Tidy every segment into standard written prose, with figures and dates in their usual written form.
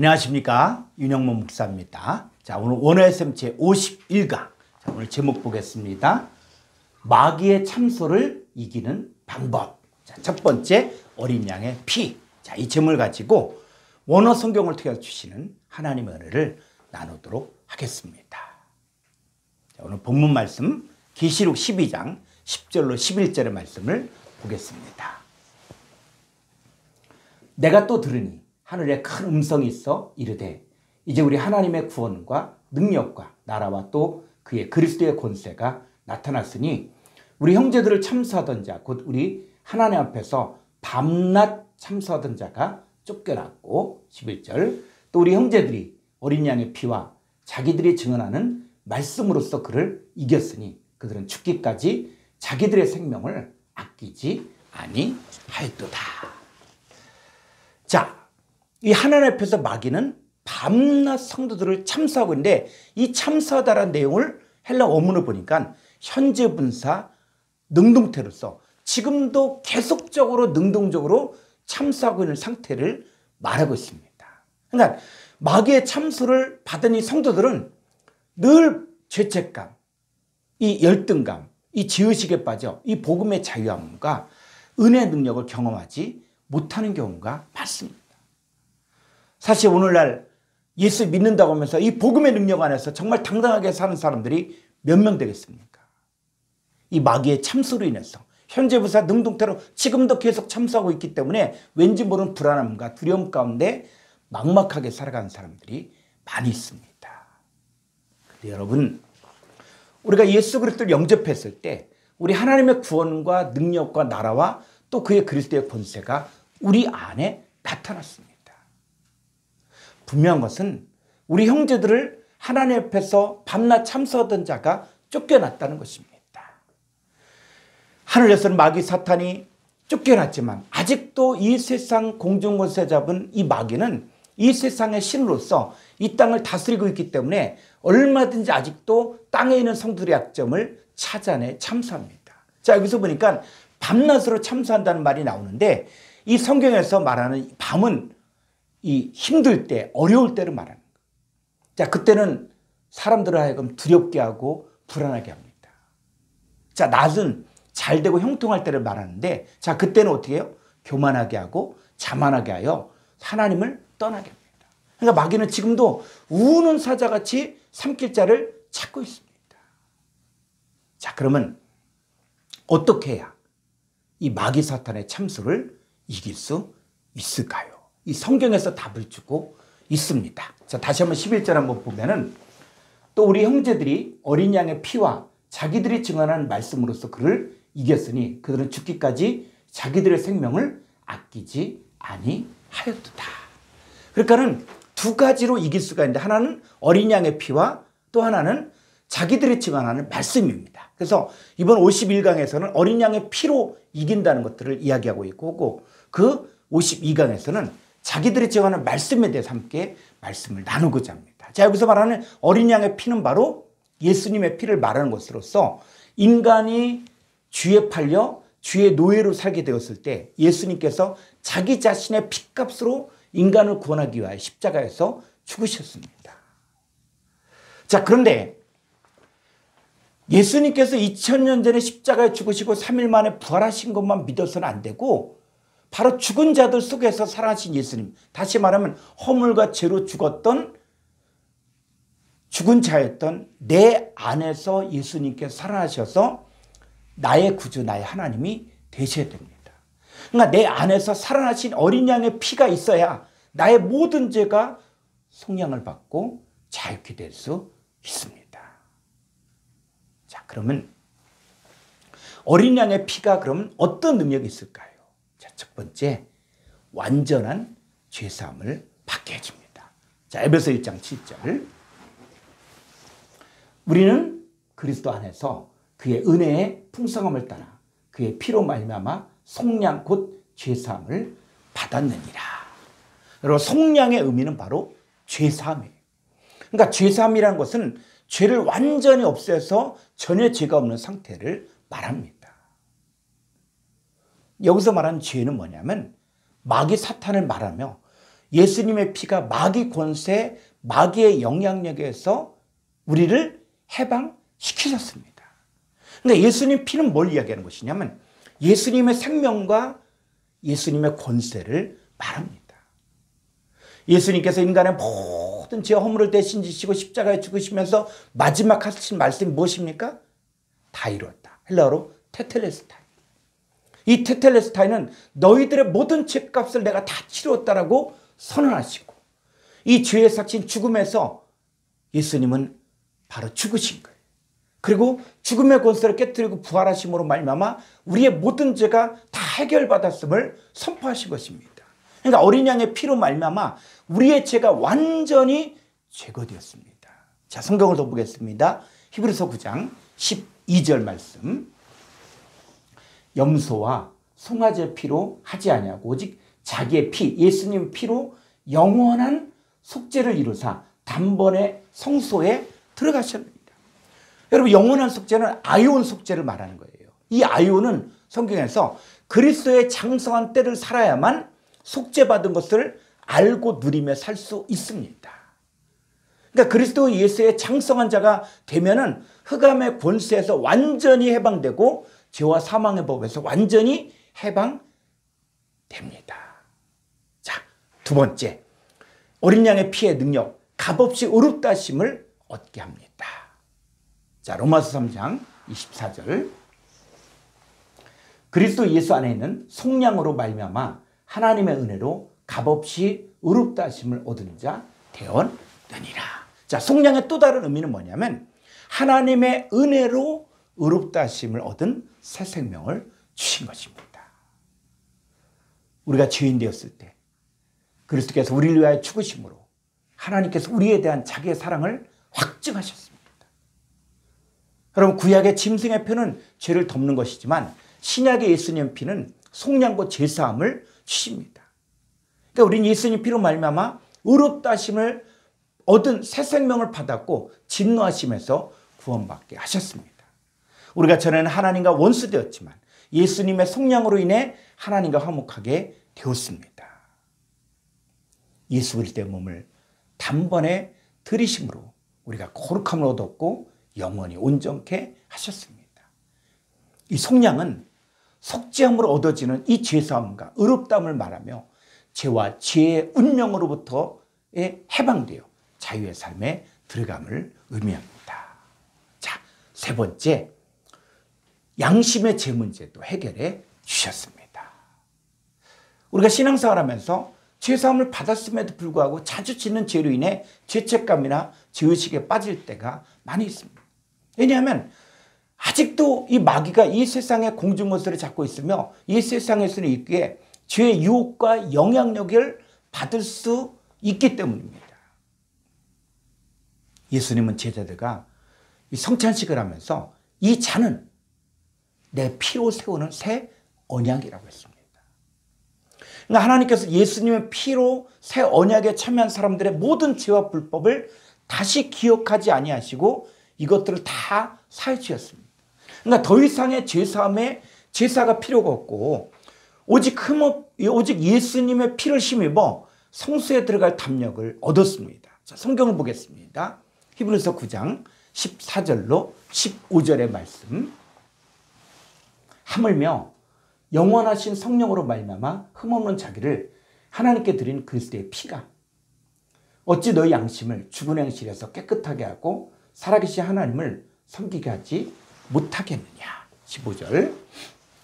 안녕하십니까, 윤영문 목사입니다. 자, 오늘 원어SM 제 51강. 자, 오늘 제목 보겠습니다. 마귀의 참소를 이기는 방법. 자, 첫 번째, 어린 양의 피. 자, 이 제목을 가지고 원어 성경을 통해서 주시는 하나님의 은혜를 나누도록 하겠습니다. 자, 오늘 본문 말씀 계시록 12장 10절로 11절의 말씀을 보겠습니다. 내가 또 들으니 하늘에 큰 음성이 있어 이르되 이제 우리 하나님의 구원과 능력과 나라와 또 그의 그리스도의 권세가 나타났으니 우리 형제들을 참수하던 자 곧 우리 하나님 앞에서 밤낮 참수하던 자가 쫓겨났고 11절 또 우리 형제들이 어린 양의 피와 자기들이 증언하는 말씀으로써 그를 이겼으니 그들은 죽기까지 자기들의 생명을 아끼지 아니하였도다. 자, 이 하나님 앞에서 마귀는 밤낮 성도들을 참수하고 있는데 이 참수하다라는 내용을 헬라 원문을 보니까 현재 분사 능동태로서 지금도 계속적으로 능동적으로 참수하고 있는 상태를 말하고 있습니다. 그러니까 마귀의 참수를 받은 이 성도들은 늘 죄책감, 이 열등감, 이 지의식에 빠져 이 복음의 자유함과 은혜의 능력을 경험하지 못하는 경우가 많습니다. 사실 오늘날 예수 믿는다고 하면서 이 복음의 능력 안에서 정말 당당하게 사는 사람들이 몇 명 되겠습니까? 이 마귀의 참수로 인해서 현재 부사 능동태로 지금도 계속 참수하고 있기 때문에 왠지 모르는 불안함과 두려움 가운데 막막하게 살아가는 사람들이 많이 있습니다. 근데 여러분, 우리가 예수 그리스도를 영접했을 때 우리 하나님의 구원과 능력과 나라와 또 그의 그리스도의 권세가 우리 안에 나타났습니다. 분명한 것은 우리 형제들을 하나님 앞에서 밤낮 참수하던 자가 쫓겨났다는 것입니다. 하늘에서는 마귀 사탄이 쫓겨났지만 아직도 이 세상 공중권세 잡은 이 마귀는 이 세상의 신으로서 이 땅을 다스리고 있기 때문에 얼마든지 아직도 땅에 있는 성도들의 약점을 찾아내 참수합니다. 자, 여기서 보니까 밤낮으로 참수한다는 말이 나오는데 이 성경에서 말하는 밤은 이 힘들 때, 어려울 때를 말하는 거예요. 자, 그때는 사람들을 하여금 두렵게 하고 불안하게 합니다. 자, 낮은 잘 되고 형통할 때를 말하는데, 자, 그때는 어떻게 해요? 교만하게 하고 자만하게 하여 하나님을 떠나게 합니다. 그러니까 마귀는 지금도 우는 사자같이 삼킬 자를 찾고 있습니다. 자, 그러면 어떻게 해야 이 마귀 사탄의 참수를 이길 수 있을까요? 이 성경에서 답을 주고 있습니다. 자, 다시 한번 11절 한번 보면은 또 우리 형제들이 어린 양의 피와 자기들이 증언한 말씀으로써 그를 이겼으니 그들은 죽기까지 자기들의 생명을 아끼지 아니하였도다. 그러니까는 두 가지로 이길 수가 있는데 하나는 어린 양의 피와 또 하나는 자기들이 증언하는 말씀입니다. 그래서 이번 51강에서는 어린 양의 피로 이긴다는 것들을 이야기하고 있고 그 52강에서는 자기들이 증언하는 말씀에 대해서 함께 말씀을 나누고자 합니다. 자, 여기서 말하는 어린 양의 피는 바로 예수님의 피를 말하는 것으로서 인간이 죄에 팔려 죄의 노예로 살게 되었을 때 예수님께서 자기 자신의 피값으로 인간을 구원하기 위하여 십자가에서 죽으셨습니다. 자, 그런데 예수님께서 2000년 전에 십자가에 죽으시고 3일 만에 부활하신 것만 믿어서는 안 되고 바로 죽은 자들 속에서 살아나신 예수님, 다시 말하면 허물과 죄로 죽었던 죽은 자였던 내 안에서 예수님께서 살아나셔서 나의 구주, 나의 하나님이 되셔야 됩니다. 그러니까 내 안에서 살아나신 어린 양의 피가 있어야 나의 모든 죄가 속량을 받고 자유케 될 수 있습니다. 자, 그러면 어린 양의 피가 그러면 어떤 능력이 있을까요? 자, 첫 번째, 완전한 죄사함을 받게 해줍니다. 자, 에베소 1장 7절. 우리는 그리스도 안에서 그의 은혜의 풍성함을 따라 그의 피로 말미암아 속량 곧 죄사함을 받았느니라. 여러분, 속량의 의미는 바로 죄사함이에요. 그러니까 죄사함이라는 것은 죄를 완전히 없애서 전혀 죄가 없는 상태를 말합니다. 여기서 말하는 죄는 뭐냐면 마귀 사탄을 말하며 예수님의 피가 마귀 권세, 마귀의 영향력에서 우리를 해방시키셨습니다. 그러니까 예수님 피는 뭘 이야기하는 것이냐면 예수님의 생명과 예수님의 권세를 말합니다. 예수님께서 인간의 모든 죄 허물을 대신 지시고 십자가에 죽으시면서 마지막 하신 말씀이 무엇입니까? 다 이루었다. 헬라어로 테텔레스타이. 이 테텔레스타이는 너희들의 모든 죄값을 내가 다 치루었다라고 선언하시고 이 죄의 삭신 죽음에서 예수님은 바로 죽으신 거예요. 그리고 죽음의 권세를 깨뜨리고 부활하심으로 말미암아 우리의 모든 죄가 다 해결받았음을 선포하신 것입니다. 그러니까 어린 양의 피로 말미암아 우리의 죄가 완전히 제거되었습니다. 자, 성경을 더 보겠습니다. 히브리서 9장 12절 말씀. 염소와 송아지의 피로 하지 아니하고 오직 자기의 피, 예수님 피로 영원한 속죄를 이루사 단번에 성소에 들어가셨습니다. 여러분, 영원한 속죄는 아이온 속죄를 말하는 거예요. 이 아이온은 성경에서 그리스도의 장성한 때를 살아야만 속죄받은 것을 알고 누리며 살 수 있습니다. 그러니까 그리스도 예수의 장성한 자가 되면은 흑암의 권세에서 완전히 해방되고 죄와 사망의 법에서 완전히 해방됩니다. 자, 두 번째, 어린 양의 피의 능력, 값없이 의롭다심을 얻게 합니다. 자, 로마서 3장 24절. 그리스도 예수 안에 있는 속량으로 말미암아 하나님의 은혜로 값없이 의롭다 하심을 얻은 자 되었느니라. 자, 속량의 또 다른 의미는 뭐냐면 하나님의 은혜로 의롭다 하심을 얻은 새 생명을 주신 것입니다. 우리가 죄인 되었을 때 그리스도께서 우리를 위하여 죽으심으로 하나님께서 우리에 대한 자기의 사랑을 확증하셨습니다. 여러분, 구약의 짐승의 피는 죄를 덮는 것이지만 신약의 예수님 피는 속량과 제사함을 주십니다. 그러니까 우리는 예수님 피로 말미암아 의롭다 하심을 얻은 새 생명을 받았고 진노하심에서 구원받게 하셨습니다. 우리가 전에는 하나님과 원수되었지만 예수님의 속량으로 인해 하나님과 화목하게 되었습니다. 예수 그리스도의 몸을 단번에 들이심으로 우리가 거룩함을 얻었고 영원히 온전케 하셨습니다. 이 속량은 속죄함으로 얻어지는 이 죄사함과 의롭다함을 말하며 죄와 죄의 운명으로부터의 해방되어 자유의 삶에 들어감을 의미합니다. 자, 세 번째, 양심의 죄 문제도 해결해 주셨습니다. 우리가 신앙생활 하면서 죄사함을 받았음에도 불구하고 자주 짓는 죄로 인해 죄책감이나 죄의식에 빠질 때가 많이 있습니다. 왜냐하면 아직도 이 마귀가 이 세상의 공중권세를 잡고 있으며 이 세상에서는 있기에 죄의 유혹과 영향력을 받을 수 있기 때문입니다. 예수님은 제자들과 이 성찬식을 하면서 이 잔은 내 피로 세우는 새 언약이라고 했습니다. 그러니까 하나님께서 예수님의 피로 새 언약에 참여한 사람들의 모든 죄와 불법을 다시 기억하지 아니하시고 이것들을 다 사해 주셨습니다. 그러니까 더 이상의 죄사함에 제사가 필요가 없고 오직 예수님의 피를 힘입어 성소에 들어갈 담력을 얻었습니다. 자, 성경을 보겠습니다. 히브리서 9장 14절로 15절의 말씀. 하물며 영원하신 성령으로 말미암아 흠없는 자기를 하나님께 드린 그리스도의 피가 어찌 너희 양심을 죽은 행실에서 깨끗하게 하고 살아계신 하나님을 섬기게 하지 못하겠느냐. 15절.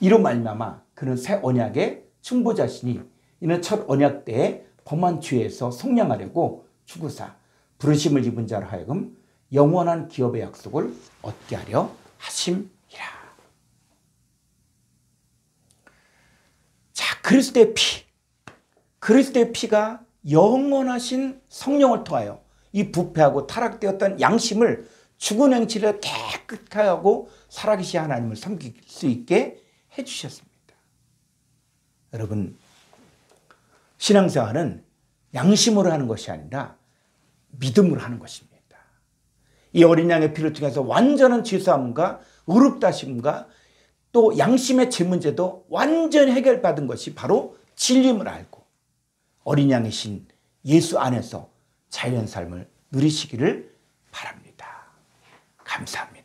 이로 말미암아 그는 새 언약의 충보자시니 이는 첫 언약 때에 범한 죄에서 속량하려고 죽으사 부르심을 입은 자로 하여금 영원한 기업의 약속을 얻게 하려 하심이라. 자, 그리스도의 피가 영원하신 성령을 통하여 이 부패하고 타락되었던 양심을 죽은 행실을 깨끗하게 하고 살아계신 하나님을 섬길 수 있게 해주셨습니다. 여러분, 신앙생활은 양심으로 하는 것이 아니라 믿음으로 하는 것입니다. 이 어린 양의 피를 통해서 완전한 죄사함과 의롭다심과 또 양심의 죄 문제도 완전히 해결받은 것이 바로 진림을 알고 어린 양이신 예수 안에서 자유한 삶을 누리시기를 바랍니다. 감사합니다.